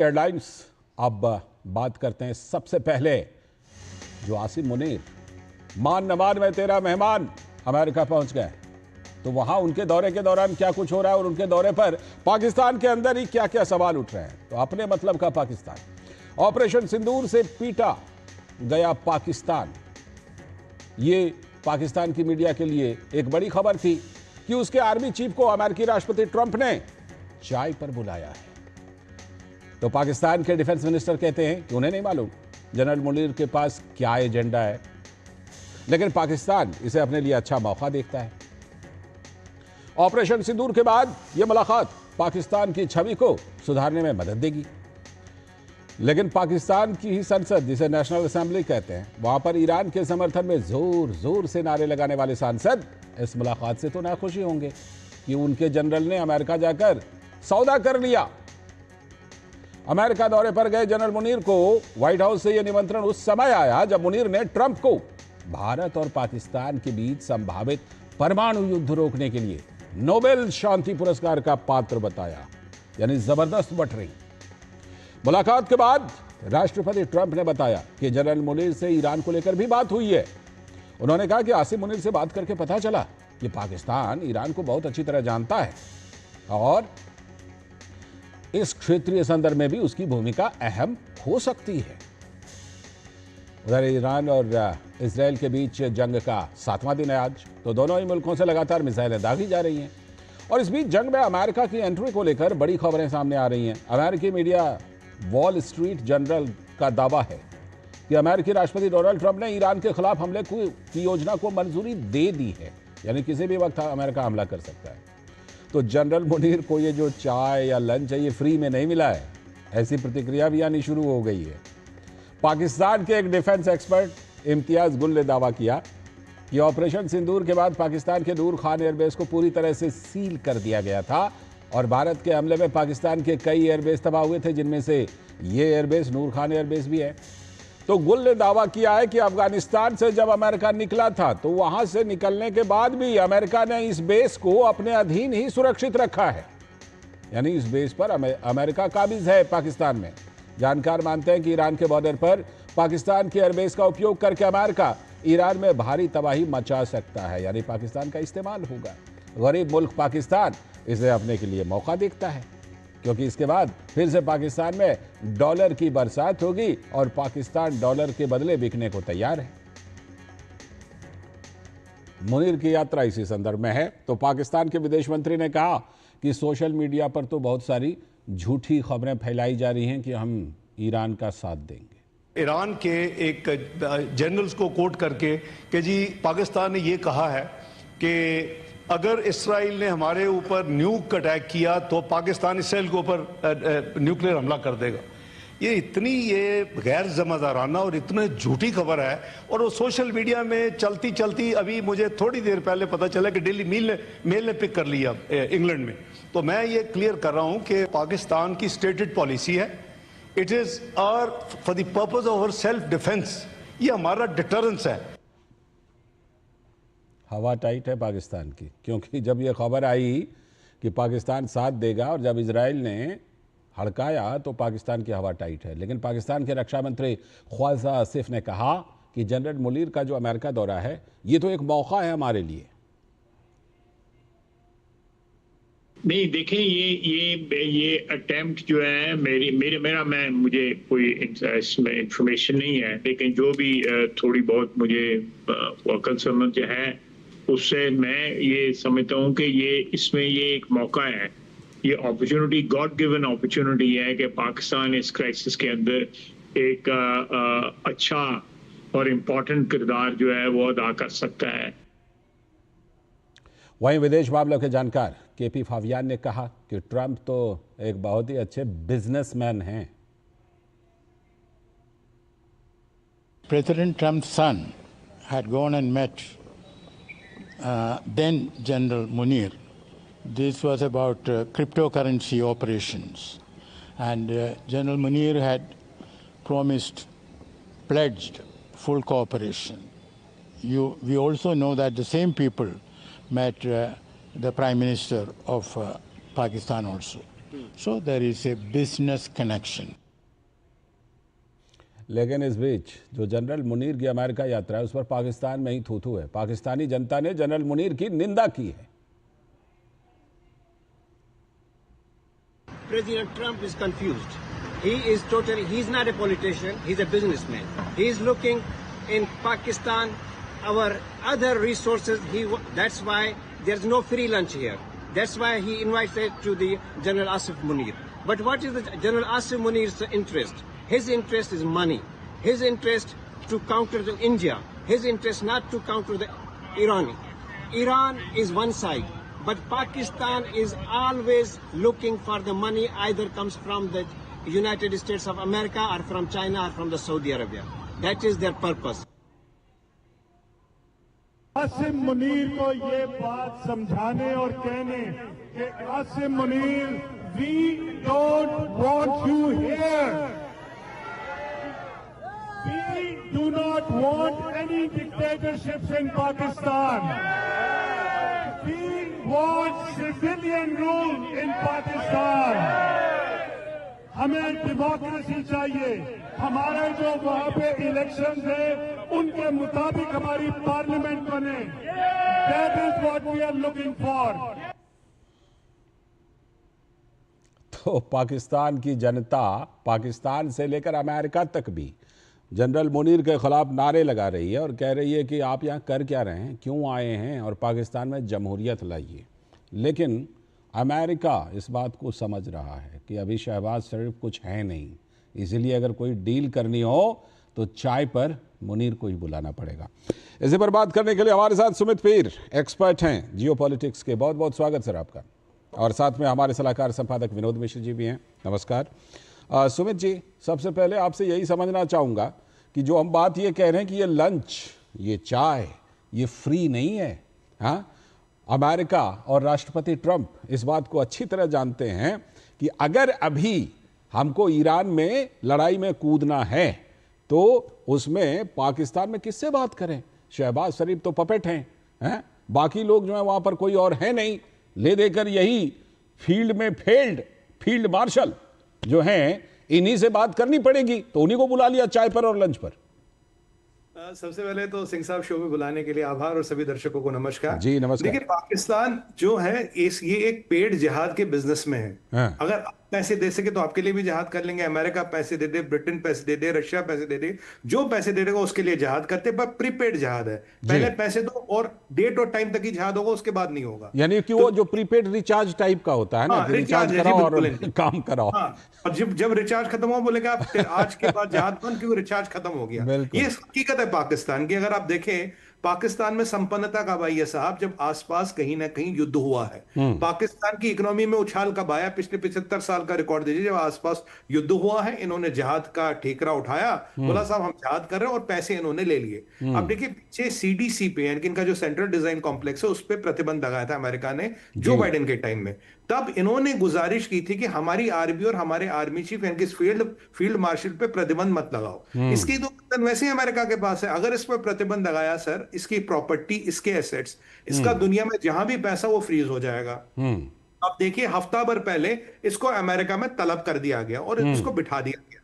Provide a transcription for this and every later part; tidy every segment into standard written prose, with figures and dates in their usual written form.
Airlines. अब बात करते हैं सबसे पहले जो आसिम मुनीर, मान न मान मैं तेरा मेहमान, अमेरिका पहुंच गए। तो वहां उनके दौरे के दौरान क्या कुछ हो रहा है और उनके दौरे पर पाकिस्तान के अंदर ही क्या क्या सवाल उठ रहे हैं। तो अपने मतलब का पाकिस्तान, ऑपरेशन सिंदूर से पीटा गया पाकिस्तान। ये पाकिस्तान की मीडिया के लिए एक बड़ी खबर थी कि उसके आर्मी चीफ को अमेरिकी राष्ट्रपति ट्रंप ने चाय पर बुलाया है। तो पाकिस्तान के डिफेंस मिनिस्टर कहते हैं कि उन्हें नहीं मालूम जनरल मुनीर के पास क्या एजेंडा है, लेकिन पाकिस्तान इसे अपने लिए अच्छा मौका देखता है। ऑपरेशन सिंदूर के बाद यह मुलाकात पाकिस्तान की छवि को सुधारने में मदद देगी, लेकिन पाकिस्तान की ही संसद, जिसे नेशनल असेंबली कहते हैं, वहां पर ईरान के समर्थन में जोर जोर से नारे लगाने वाले सांसद इस मुलाकात से तो नाखुशी होंगे कि उनके जनरल ने अमेरिका जाकर सौदा कर लिया। अमेरिका दौरे पर गए जनरल मुनीर को व्हाइट हाउस से यह निमंत्रण उस समय आया जब मुनीर ने ट्रंप को भारत और पाकिस्तान के बीच संभावित परमाणु युद्ध रोकने के लिए नोबेल शांति पुरस्कार का पात्र बताया, यानी जबरदस्त बटरी। मुलाकात के बाद राष्ट्रपति ट्रंप ने बताया कि जनरल मुनीर से ईरान को लेकर भी बात हुई है। उन्होंने कहा कि आसिम मुनीर से बात करके पता चला कि पाकिस्तान ईरान को बहुत अच्छी तरह जानता है और इस क्षेत्रीय संदर्भ में भी उसकी भूमिका अहम हो सकती है। उधर ईरान और इजरायल के बीच जंग का 7वां दिन है आज, तो दोनों ही मुल्कों से लगातार मिसाइलें दागी जा रही हैं और इस बीच जंग में अमेरिका की एंट्री को लेकर बड़ी खबरें सामने आ रही हैं। अमेरिकी मीडिया वॉल स्ट्रीट जर्नल का दावा है कि अमेरिकी राष्ट्रपति डोनाल्ड ट्रंप ने ईरान के खिलाफ हमले की योजना को मंजूरी दे दी है, यानी किसी भी वक्त अमेरिका हमला कर सकता है। तो जनरल मुनीर को ये जो चाय या लंच है ये फ्री में नहीं मिला है, ऐसी प्रतिक्रिया भी आनी शुरू हो गई है। पाकिस्तान के एक डिफेंस एक्सपर्ट इम्तियाज गुल ने दावा किया कि ऑपरेशन सिंदूर के बाद पाकिस्तान के नूर खान एयरबेस को पूरी तरह से सील कर दिया गया था और भारत के हमले में पाकिस्तान के कई एयरबेस तबाह हुए थे, जिनमें से ये एयरबेस नूर खान एयरबेस भी है। तो गुल ने दावा किया है कि अफगानिस्तान से जब अमेरिका निकला था तो वहां से निकलने के बाद भी अमेरिका ने इस बेस को अपने अधीन ही सुरक्षित रखा है, यानी इस बेस पर अमेरिका काबिज है पाकिस्तान में। जानकार मानते हैं कि ईरान के बॉर्डर पर पाकिस्तान के एयरबेस का उपयोग करके अमेरिका ईरान में भारी तबाही मचा सकता है, यानी पाकिस्तान का इस्तेमाल होगा। गरीब मुल्क पाकिस्तान इसे अपने के लिए मौका देखता है, क्योंकि इसके बाद फिर से पाकिस्तान में डॉलर की बरसात होगी और पाकिस्तान डॉलर के बदले बिकने को तैयार है। मुनीर की यात्रा इसी संदर्भ में है। तो पाकिस्तान के विदेश मंत्री ने कहा कि सोशल मीडिया पर तो बहुत सारी झूठी खबरें फैलाई जा रही हैं कि हम ईरान का साथ देंगे। ईरान के एक जनरल्स को कोट करके कि जी पाकिस्तान ने ये कहा है कि अगर इसराइल ने हमारे ऊपर न्यूक अटैक किया तो पाकिस्तान इसराइल के ऊपर न्यूक्लियर हमला कर देगा। ये इतनी गैर जिम्मेदाराना और इतनी झूठी खबर है और वो सोशल मीडिया में चलती चलती अभी मुझे थोड़ी देर पहले पता चला कि डेली मेल ने पिक कर लिया इंग्लैंड में। तो मैं ये क्लियर कर रहा हूं कि पाकिस्तान की स्टेटेड पॉलिसी है, it is our for the purpose of our self defence, ये हमारा डिटरेंस है। हवा टाइट है पाकिस्तान की, क्योंकि जब यह खबर आई कि पाकिस्तान साथ देगा और जब इजराइल ने हड़काया तो पाकिस्तान की हवा टाइट है। लेकिन पाकिस्तान के रक्षा मंत्री ख्वाजा आसिफ ने कहा कि जनरल मुनीर का जो अमेरिका दौरा है ये तो एक मौका है हमारे लिए। नहीं देखें, ये अटेम्प्ट जो है मुझे कोई इसमें इंफॉर्मेशन नहीं है, लेकिन जो भी थोड़ी बहुत मुझे वकल समझ है उससे मैं ये समझता हूँ कि इसमें ये एक मौका है, ये अपॉर्चुनिटी, गॉड गिवन अपॉर्चुनिटी है कि पाकिस्तान इस क्राइसिस के अंदर एक अच्छा और इम्पोर्टेंट किरदार जो है वो अदा कर सकता है। वहीं विदेश मामलों के जानकार केपी फावियान ने कहा कि ट्रंप तो एक बहुत ही अच्छे बिजनेसमैन हैं। President Trump's son had gone and met then General Munir. This was about cryptocurrency operations, and General Munir had pledged full cooperation. We also know that the same people met the Prime Minister of Pakistan also. So there is a business connection. लेकिन इस बीच जो general Munir की America यात्रा है उस पर पाकिस्तान में ही थू है। पाकिस्तानी जनता ने जनरल मुनीर की निंदा की है। President Trump is confused. He's not a politician, he's a businessman. He is looking in Pakistan, our other resources, that's why there's no free lunch here. That's why he invited to the General Asif Munir. But what is the General Asif Munir's interest? His interest is money. His interest to counter the India. His interest not to counter the Iran. Iran is one side. But Pakistan is always looking for the money, either comes from the United States of America or from China or from the Saudi Arabia. That is their purpose. Asim Munir को ये बात समझाने और कहने कि Asim Munir, we don't want you here. We do not want any dictatorships in Pakistan. We want civilian rule in Pakistan. हमें democracy चाहिए। हमारे जो वहाँ पे इलेक्शंस है उनके मुताबिक हमारी पार्लियामेंट बने। That is what we are looking for. तो पाकिस्तान की जनता पाकिस्तान से लेकर अमेरिका तक भी जनरल मुनीर के खिलाफ नारे लगा रही है और कह रही है कि आप यहाँ कर क्या रहे हैं, क्यों आए हैं और पाकिस्तान में जमहूरियत लाइए। लेकिन अमेरिका इस बात को समझ रहा है कि अभी शहबाज शरीफ कुछ है नहीं, इसीलिए अगर कोई डील करनी हो तो चाय पर मुनीर को ही बुलाना पड़ेगा। इसी पर बात करने के लिए हमारे साथ सुमित पीर एक्सपर्ट हैं जियो पॉलिटिक्स के। बहुत बहुत स्वागत सर आपका। और साथ में हमारे सलाहकार संपादक विनोद मिश्र जी भी हैं। नमस्कार। सुमित जी, सबसे पहले आपसे यही समझना चाहूँगा कि जो हम बात ये कह रहे हैं कि ये लंच, ये चाय, ये फ्री नहीं है। हाँ, अमेरिका और राष्ट्रपति ट्रंप इस बात को अच्छी तरह जानते हैं कि अगर अभी हमको ईरान में लड़ाई में कूदना है तो उसमें पाकिस्तान में किससे बात करें। शहबाज शरीफ तो पपेट हैं, बाकी लोग जो है वहाँ पर कोई और है नहीं। ले देकर यही फील्ड में फील्ड मार्शल जो हैं, इन्हीं से बात करनी पड़ेगी, तो उन्हीं को बुला लिया चाय पर और लंच पर। सबसे पहले तो सिंह साहब शो में बुलाने के लिए आभार और सभी दर्शकों को नमस्कार जी। नमस्कार। देखिए, पाकिस्तान जो है ये एक पेड जिहाद के बिजनेस में है। हाँ। अगर आप पैसे दे सके तो आपके लिए भी जिहाद कर लेंगे। अमेरिका पैसे दे दे, ब्रिटेन पैसे दे दे, रशिया पैसे दे दे, जो पैसे दे देगा उसके लिए जिहाद करते, पर प्रीपेड जिहाद है। पहले पैसे दो और डेट और टाइम तक ही जिहाद होगा, उसके बाद नहीं होगा। यानी कि वो जो प्रीपेड रिचार्ज टाइप का होता है ना, रिचार्ज कराओ और काम कराओ। और जब रिचार्ज खत्म हो बोलेंगे आप आज के बाद जिहाद बंद, क्योंकि रिचार्ज खत्म हो गया। ये हकीकत है पाकिस्तान की। अगर आप देखें पाकिस्तान में संपन्नता कब आई है साहब, जब आसपास कहीं ना कहीं युद्ध हुआ है। पाकिस्तान की इकोनॉमी में उछाल कब आया, पिछले 75 साल का रिकॉर्ड दीजिए, जब आसपास युद्ध हुआ है। इन्होंने जिहाद का ठेकरा उठाया, बोला साहब हम जिहाद कर रहे हैं, और पैसे इन्होंने ले लिए। अब देखिए पीछे सीडीसी पे, यानी कि इनका जो सेंट्रल डिजाइन कॉम्प्लेक्स है, उस पर प्रतिबंध लगाया था अमेरिका ने जो बाइडेन के टाइम में। तब इन्होंने गुजारिश की थी कि हमारी आर्मी और हमारे आर्मी चीफ यानी कि फील्ड मार्शल पे प्रतिबंध मत लगाओ। इसकी तो वैसे ही अमेरिका के पास है। अगर इस पर प्रतिबंध लगाया सर, इसकी प्रॉपर्टी, इसके एसेट्स, इसका दुनिया में जहां भी पैसा वो फ्रीज हो जाएगा। अब देखिए हफ्ता भर पहले इसको अमेरिका में तलब कर दिया गया और इसको बिठा दिया गया।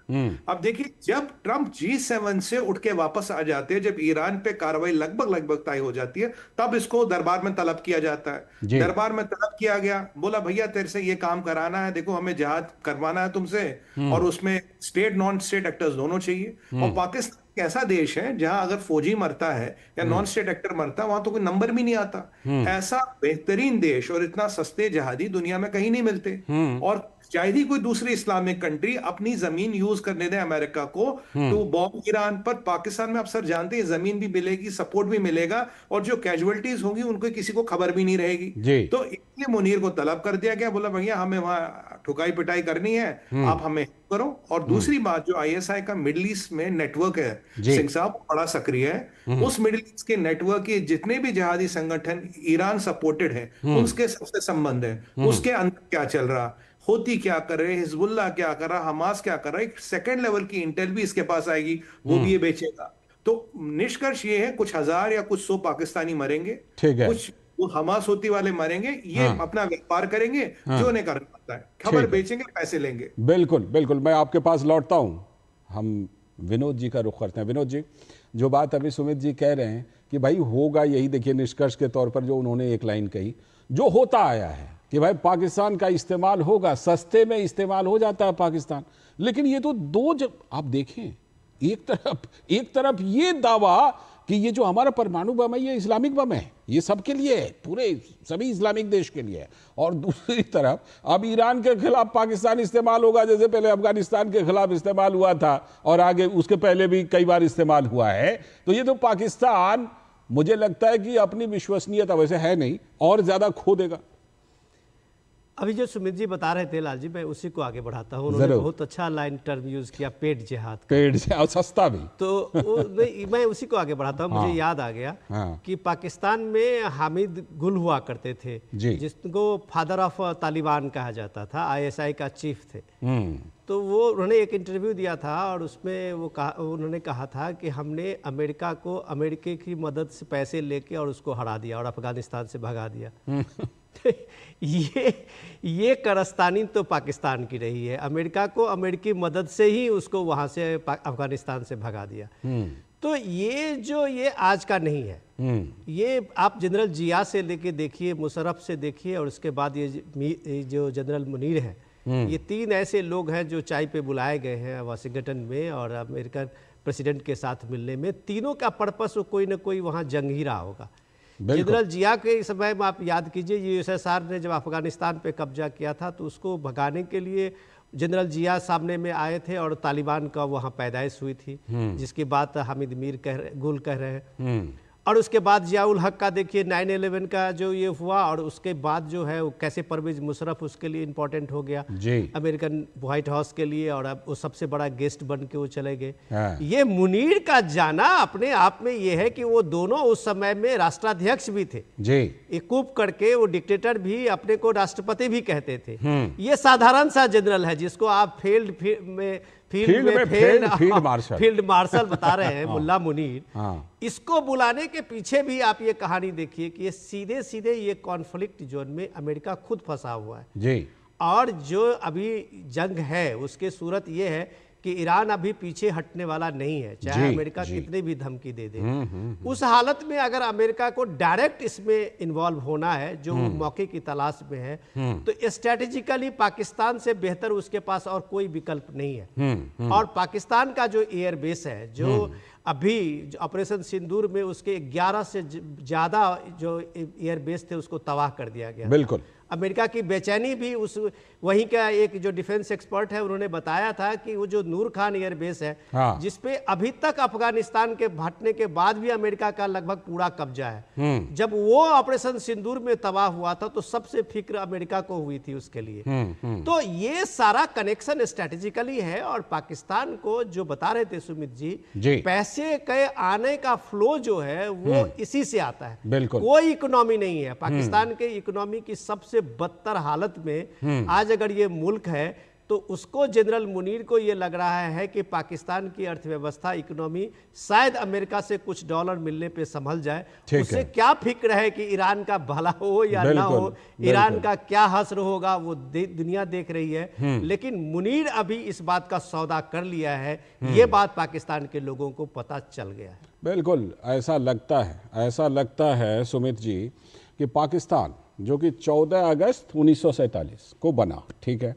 अब देखिए जब ट्रंप G7 से उठ के वापस आ जाते हैं, जब ईरान पे कार्रवाई लगभग तय हो जाती है, तब इसको दरबार में तलब किया जाता है। दरबार में तलब किया गया, बोला भैया तेरे से ये काम कराना है, देखो हमें जिहाद करवाना है तुमसे, और उसमें स्टेट नॉन स्टेट एक्टर्स दोनों चाहिए। और पाकिस्तान एक ऐसा देश है जहां अगर फौजी मरता है या नॉन स्टेट एक्टर मरता है, वहां तो कोई नंबर भी नहीं आता। ऐसा बेहतरीन देश और इतना सस्ते जहादी दुनिया में कहीं नहीं मिलते। और शायद ही कोई दूसरी इस्लामिक कंट्री अपनी जमीन यूज करने दे अमेरिका को तो बॉम्ब ईरान पर। पाकिस्तान में आप सर जानते हैं जमीन भी मिलेगी, सपोर्ट भी मिलेगा, और जो कैजुअलिटीज होंगी उनको किसी को खबर भी नहीं रहेगी। तो इसलिए मुनीर को तलब कर दिया गया, बोला भैया हमें वहां ठुकाई पिटाई करनी है, आप हमें करो। और दूसरी बात, जो आईएसआई का मिडिल ईस्ट में नेटवर्क है सिंह साहब, बड़ा सक्रिय है। उस मिडिल ईस्ट के नेटवर्क के जितने भी जिहादी संगठन ईरान सपोर्टेड है, उसके सबसे संबंध है। उसके अंदर क्या चल रहा, होती क्या कर रहे, हिजबुल्लाह क्या कर रहा, हमास क्या कर रहा है, एक सेकंड लेवल की इंटेल भी इसके पास आएगी, वो भी ये बेचेगा। तो निष्कर्ष ये है, कुछ हजार या कुछ 100 पाकिस्तानी मरेंगे, कुछ वो हमास होती वाले मरेंगे, ये अपना व्यापार करेंगे जो उन्हें करना पड़ता है, खबर बेचेंगे, पैसे लेंगे। बिल्कुल बिल्कुल, मैं आपके पास लौटता हूं। हम विनोद जी का रुख करते हैं। विनोद जी, जो बात अभी सुमित जी कह रहे हैं कि भाई होगा यही, देखिए निष्कर्ष के तौर पर जो उन्होंने एक लाइन कही, जो होता आया है कि भाई पाकिस्तान का इस्तेमाल होगा, सस्ते में इस्तेमाल हो जाता है पाकिस्तान। लेकिन ये तो जब आप देखें, एक तरफ ये दावा कि ये जो हमारा परमाणु बम है ये इस्लामिक बम है, ये सबके लिए है, पूरे सभी इस्लामिक देश के लिए है, और दूसरी तरफ अब ईरान के खिलाफ पाकिस्तान इस्तेमाल होगा, जैसे पहले अफगानिस्तान के खिलाफ इस्तेमाल हुआ था और आगे उसके पहले भी कई बार इस्तेमाल हुआ है। तो ये तो पाकिस्तान, मुझे लगता है कि अपनी विश्वसनीयता वैसे है नहीं और ज्यादा खो देगा। अभी जो सुमित जी बता रहे थे लाल जी, मैं उसी को आगे बढ़ाता हूँ। उन्होंने बहुत अच्छा लाइन टर्म यूज किया, पेड जिहाद, पेड जिहाद, सस्ता भी। तो मैं उसी को आगे बढ़ाता हूँ। मुझे याद आ गया कि पाकिस्तान में हामिद गुल हुआ करते थे, जिसको फादर ऑफ तालिबान कहा जाता था, ISI का चीफ थे। तो वो उन्होंने एक इंटरव्यू दिया था और उसमें उन्होंने कहा था कि हमने अमेरिका को अमेरिका की मदद से पैसे लेके और उसको हरा दिया और अफगानिस्तान से भगा दिया। ये कारस्तानी तो पाकिस्तान की रही है, अमेरिका को अमेरिकी मदद से ही उसको वहां से अफगानिस्तान से भगा दिया। तो ये आज का नहीं है, ये आप जनरल जिया से लेके देखिए, मुशर्रफ से देखिए, और उसके बाद ये जो जनरल मुनीर है, ये तीन ऐसे लोग हैं जो चाय पे बुलाए गए हैं वाशिंगटन में और अमेरिकन प्रेसिडेंट के साथ मिलने में। तीनों का पर्पस कोई ना कोई वहाँ जंग ही रहा होगा। जनरल जिया के समय में आप याद कीजिए, USSR ने जब अफगानिस्तान पे कब्जा किया था तो उसको भगाने के लिए जनरल जिया सामने में आए थे और तालिबान का वहाँ पैदाइश हुई थी, जिसकी बात हामिद गुल कह रहे हैं। और उसके बाद जियाउल हक का देखिए 9/11 का जो ये हुआ, और उसके बाद जो है वो कैसे परवेज मुशर्रफ उसके लिए इम्पोर्टेंट हो गया अमेरिकन व्हाइट हाउस के लिए, और अब वो सबसे बड़ा गेस्ट बन के वो चले गए। ये मुनीर का जाना अपने आप में ये है कि वो दोनों उस समय में राष्ट्राध्यक्ष भी थे, एकूप करके वो डिक्टेटर भी, अपने को राष्ट्रपति भी कहते थे। ये साधारण सा जनरल है जिसको आप फील्ड मार्शल बता रहे हैं, मुल्ला मुनीर। इसको बुलाने के पीछे भी आप ये कहानी देखिए कि ये सीधे सीधे ये कॉन्फ्लिक्ट जोन में अमेरिका खुद फंसा हुआ है जी। और जो अभी जंग है उसके सूरत ये है कि ईरान अभी पीछे हटने वाला नहीं है, चाहे अमेरिका कितनी भी धमकी दे दे। उस हालत में अगर अमेरिका को डायरेक्ट इसमें इन्वॉल्व होना है, जो मौके की तलाश में है, तो स्ट्रेटेजिकली पाकिस्तान से बेहतर उसके पास और कोई विकल्प नहीं है। और पाकिस्तान का जो एयर बेस है, जो अभी ऑपरेशन सिंदूर में उसके 11 से ज्यादा जो एयर बेस थे उसको तबाह कर दिया गया। बिल्कुल। अमेरिका की बेचैनी भी वहीं का एक जो डिफेंस एक्सपर्ट है उन्होंने बताया था कि वो जो नूर खान एयरबेस है, जिसपे अभी तक अफगानिस्तान के हटने के बाद भी अमेरिका का लगभग पूरा कब्जा है। जब वो ऑपरेशन सिंदूर में तबाह हुआ था तो सबसे फिक्र अमेरिका को हुई थी उसके लिए। तो ये सारा कनेक्शन स्ट्रेटेजिकली है। और पाकिस्तान को जो बता रहे थे सुमित जी, पैसे के आने का फ्लो जो है वो इसी से आता है, कोई इकोनॉमी नहीं है। पाकिस्तान के इकोनॉमी की सबसे बदतर हालत में आज अगर ये मुल्क है तो उसको जनरल मुनीर को ये लग रहा है कि पाकिस्तान की अर्थव्यवस्था, इकोनॉमी शायद अमेरिका से कुछ डॉलर मिलने पे संभल जाए। उसे क्या फिक्र है कि ईरान का भला हो या ना हो, ईरान का क्या हश्र होगा वो दुनिया देख रही है। लेकिन मुनीर अभी इस बात का सौदा कर लिया है, ये बात पाकिस्तान के लोगों को पता चल गया है। बिल्कुल ऐसा लगता है सुमित जी कि पाकिस्तान जो कि 14 अगस्त 1947 को बना, ठीक है,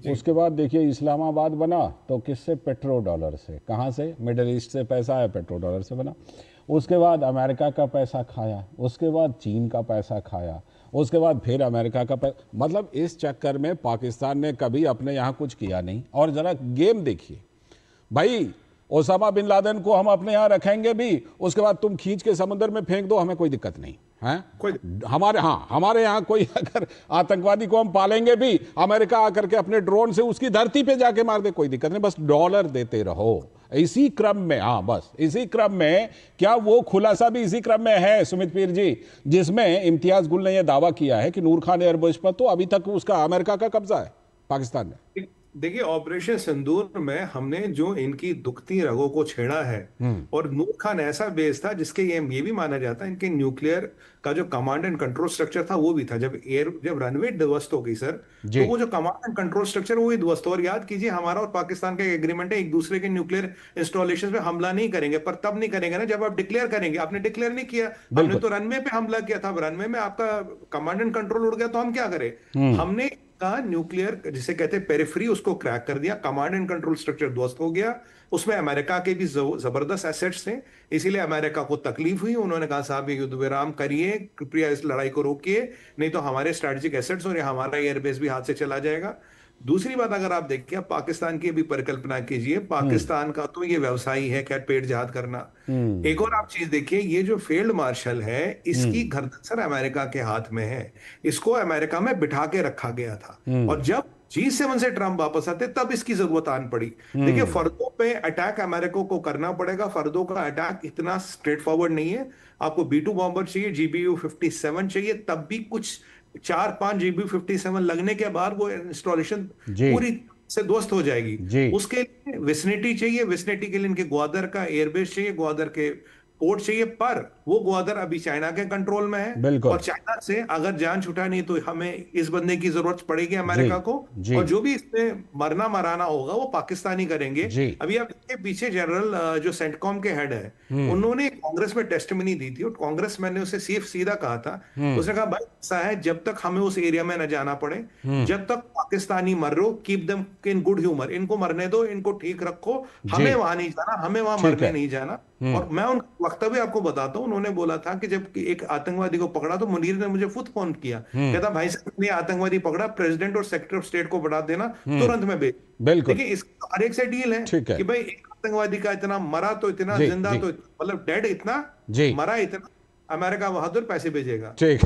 उसके बाद देखिए इस्लामाबाद बना तो किससे? पेट्रो डॉलर से। कहाँ से? मिडिल ईस्ट से पैसा आया, पेट्रो डॉलर से बना। उसके बाद अमेरिका का पैसा खाया, उसके बाद चीन का पैसा खाया, उसके बाद फिर अमेरिका का पैसा। मतलब इस चक्कर में पाकिस्तान ने कभी अपने यहाँ कुछ किया नहीं। और ज़रा गेम देखिए भाई, ओसामा बिन लादेन को हम अपने यहाँ रखेंगे भी, उसके बाद तुम खींच के समुद्र में फेंक दो, हमें कोई दिक्कत नहीं है। हमारे यहाँ कोई अगर आतंकवादी को हम पालेंगे भी, अमेरिका आकर के अपने ड्रोन से उसकी धरती पे जाके मार दे, कोई दिक्कत नहीं, बस डॉलर देते रहो। इसी क्रम में बस इसी क्रम में, क्या वो खुलासा भी इसी क्रम में है सुमित पीर जी, जिसमें इम्तियाज गुल ने यह दावा किया है कि नूर खान एयरबेस पर तो अभी तक उसका अमेरिका का कब्जा है पाकिस्तान में। देखिए, ऑपरेशन सिंदूर में हमने जो इनकी दुखती रगों को छेड़ा है, और नूर खान ऐसा बेस था जिसके ये भी माना जाता है इनके न्यूक्लियर का जो कमांड एंड कंट्रोल स्ट्रक्चर था वो भी था। जब रनवे ध्वस्त हो गई सर, तो वो जो कमांड एंड कंट्रोल स्ट्रक्चर वो भी ध्वस्त। और याद कीजिए, हमारा और पाकिस्तान का एग्रीमेंट है, एक दूसरे के न्यूक्लियर इंस्टॉलेशन पे हमला नहीं करेंगे, पर तब नहीं करेंगे ना जब आप डिक्लेयर करेंगे। आपने डिक्लेयर नहीं किया, हमने तो रनवे पे हमला किया था, रनवे में आपका कमांड एंड कंट्रोल उड़ गया तो हम क्या करें। हमने का न्यूक्लियर जिसे कहते हैं पेरिफेरी, उसको क्रैक कर दिया, कमांड एंड कंट्रोल स्ट्रक्चर ध्वस्त हो गया। उसमें अमेरिका के भी जबरदस्त एसेट्स थे, इसीलिए अमेरिका को तकलीफ हुई। उन्होंने कहा साहब ये युद्ध विराम करिए, कृपया इस लड़ाई को रोकिए, नहीं तो हमारे स्ट्रेटेजिक एसेट्स और हमारा एयरबेस भी हाथ से चला जाएगा। दूसरी बात, अगर आप देखिए, पाकिस्तान की भी परिकल्पना कीजिए, पाकिस्तान का तो ये व्यवसाय है क्या पेट जहाद करना। एक और आप चीज देखिए, ये जो फील्ड मार्शल है इसकी गर्दन सर अमेरिका के हाथ में है, इसको अमेरिका में बिठा के रखा गया था। और जब G7 से ट्रंप वापस आते तब इसकी जरूरत आन पड़ी। देखिए, फर्दों पे अटैक अमेरिका को करना पड़ेगा, फर्दों का अटैक इतना स्ट्रेट फॉरवर्ड नहीं है। आपको B2 बॉम्बर चाहिए, GBU-57 चाहिए, तब भी कुछ 4-5 GBU-57 लगने के बाद वो इंस्टॉलेशन पूरी से ध्वस्त हो जाएगी। उसके लिए विसिनिटी चाहिए, विसिनिटी के लिए इनके ग्वादर का एयरबेस चाहिए, ग्वादर के पोर्ट चाहिए, पर वो ग्वादर अभी चाइना के कंट्रोल में है, और चाइना से अगर जान छुटा नहीं तो हमें इस बंदे की जरूरत पड़ेगी अमेरिका को, और जो भी इसमें मरना मराना होगा वो पाकिस्तानी करेंगे। अभी आप देखिए, पीछे जनरल जो सेंटकॉम के हेड है, उन्होंने कांग्रेस में टेस्टिमनी दी थी, और कांग्रेस मैन ने उसे सीधा कहा था, उसने कहा भाई ऐसा है, जब तक हमें उस एरिया में न जाना पड़े, जब तक पाकिस्तानी मर रहे हो, keep them in good humour, इनको मरने दो, इनको ठीक रखो, हमें वहां नहीं जाना, हमें वहां मरने नहीं जाना। और मैं उन वक्तव्य आपको बताता हूँ, उन्होंने बोला था कि जब एक आतंकवादी को पकड़ा तो मुनीर ने मुझे खुद फोन किया, कहता भाई साहब ने आतंकवादी पकड़ा, प्रेसिडेंट और सेक्रेटरी ऑफ स्टेट को बढ़ा देना, तुरंत में भेज। देखिए, इसका हर एक से डील है कि भाई एक आतंकवादी का इतना मरा तो इतना, जिंदा तो मतलब डेड इतना, मरा इतना, अमेरिका बहादुर पैसे भेजेगा। ठीक,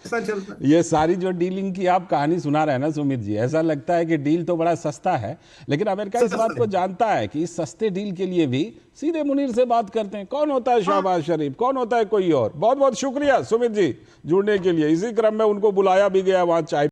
ऐसा चलता है। ये सारी जो डीलिंग की आप कहानी सुना रहे हैं ना सुमित जी, ऐसा लगता है कि डील तो बड़ा सस्ता है, लेकिन अमेरिका इस बात को जानता है कि इस सस्ते डील के लिए भी सीधे मुनीर से बात करते हैं। कौन होता है शहबाज शरीफ, कौन होता है कोई और। बहुत बहुत शुक्रिया सुमित जी जुड़ने के लिए। इसी क्रम में उनको बुलाया भी गया वहां चाय